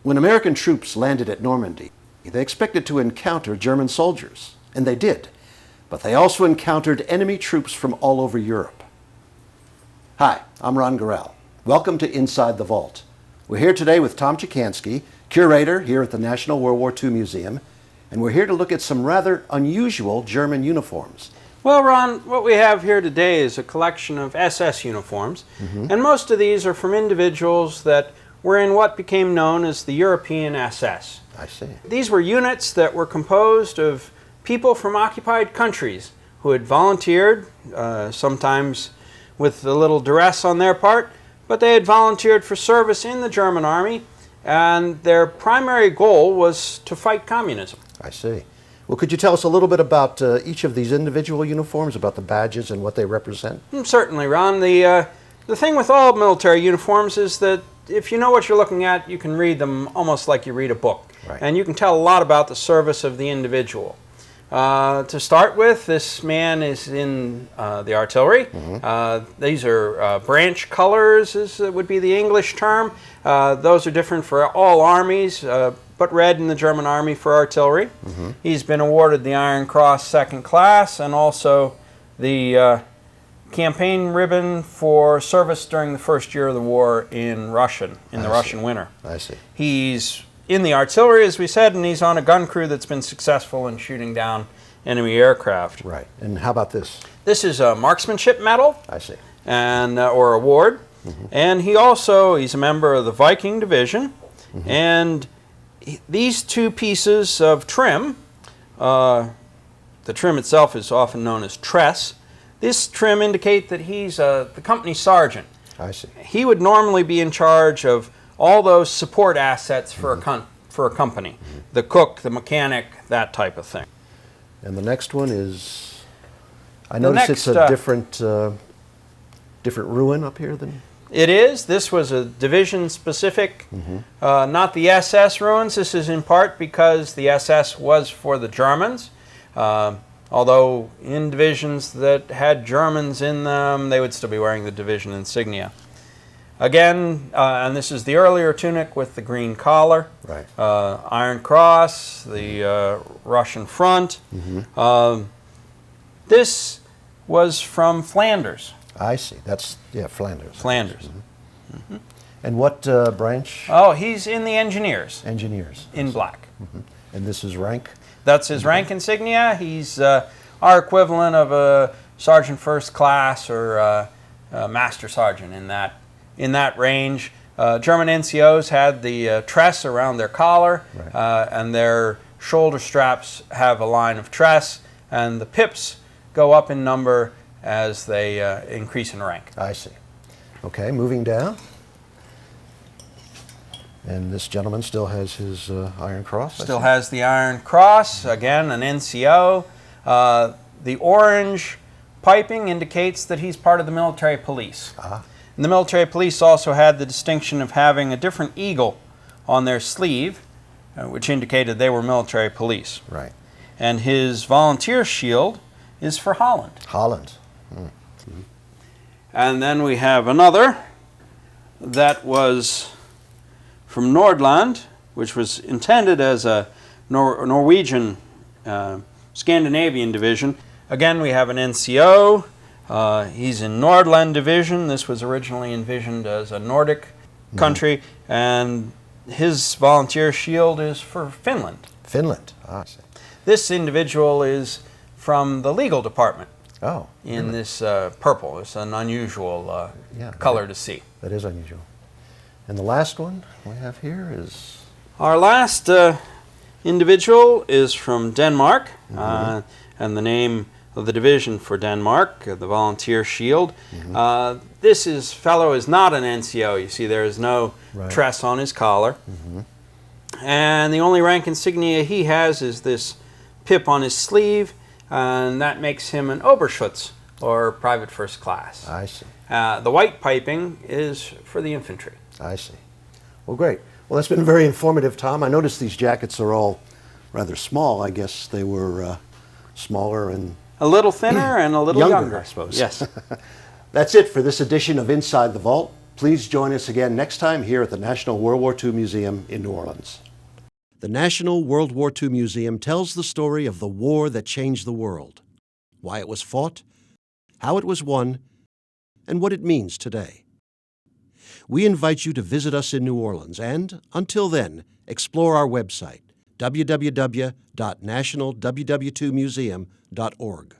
When American troops landed at Normandy, they expected to encounter German soldiers, and they did, but they also encountered enemy troops from all over Europe. Hi, I'm Ron Gorel. Welcome to Inside the Vault. We're here today with Tom Czekanski, curator here at the National World War II Museum, and we're here to look at some rather unusual German uniforms. Well, Ron, what we have here today is a collection of SS uniforms, and most of these are from individuals that were in what became known as the European SS. I see. These were units that were composed of people from occupied countries who had volunteered, sometimes with a little duress on their part, but they had volunteered for service in the German army, and their primary goal was to fight communism. I see. Well, could you tell us a little bit about each of these individual uniforms, about the badges and what they represent? Certainly, Ron. The thing with all military uniforms is that if you know what you're looking at, you can read them almost like you read a book. Right. And you can tell a lot about the service of the individual. To start with, this man is in the artillery. These are branch colors, would be the English term. Those are different for all armies, but red in the German army for artillery. He's been awarded the Iron Cross Second Class and also the campaign ribbon for service during the first year of the war in the Russian winter. I see. He's in the artillery, as we said, and he's on a gun crew that's been successful in shooting down enemy aircraft. Right. And how about this? This is a marksmanship medal. I see. And or award. And he's a member of the Viking Division. And these two pieces of trim, the trim itself is often known as tress. This trim indicate that he's the company sergeant. I see. He would normally be in charge of all those support assets for a company. The cook, the mechanic, that type of thing. And the next one is, I notice it's a different ruin up here than... It is. This was a division-specific, not the SS ruins. This is in part because the SS was for the Germans. Although in divisions that had Germans in them, they would still be wearing the division insignia. Again, and this is the earlier tunic with the green collar, right. Iron Cross, the Russian front. This was from Flanders. I see. That's, Flanders. Flanders. And what branch? Oh, he's in the engineers. Engineers. In black. And this is rank? That's his rank insignia. He's our equivalent of a sergeant first class or a master sergeant in that range. German NCOs had the tress around their collar, right. And their shoulder straps have a line of tress, and the pips go up in number as they increase in rank. I see. Okay, moving down. And this gentleman still has his Iron Cross? Still has the Iron Cross, again an NCO. The orange piping indicates that he's part of the military police. And the military police also had the distinction of having a different eagle on their sleeve, which indicated they were military police. Right. And his volunteer shield is for Holland. Holland. And then we have another that was from Nordland, which was intended as a Norwegian Scandinavian division. Again, we have an NCO. He's in Nordland Division. This was originally envisioned as a Nordic country, and his volunteer shield is for Finland. Finland. I see. This individual is from the legal department. Oh. In this purple. It's an unusual color to see. That is unusual. And the last one we have here is... Our last individual is from Denmark, and the name of the division for Denmark, the Volunteer Shield. This fellow is not an NCO. You see there is no tress on his collar. And the only rank insignia he has is this pip on his sleeve, and that makes him an Oberschutz, or private first class. I see. The white piping is for the infantry. I see. Well, great. Well, that's been very informative, Tom. I noticed these jackets are all rather small. I guess they were smaller and... A little thinner and a little younger, I suppose. Yes. That's it for this edition of Inside the Vault. Please join us again next time here at the National World War II Museum in New Orleans. The National World War II Museum tells the story of the war that changed the world, why it was fought, how it was won, and what it means today. We invite you to visit us in New Orleans and, until then, explore our website, www.nationalww2museum.org.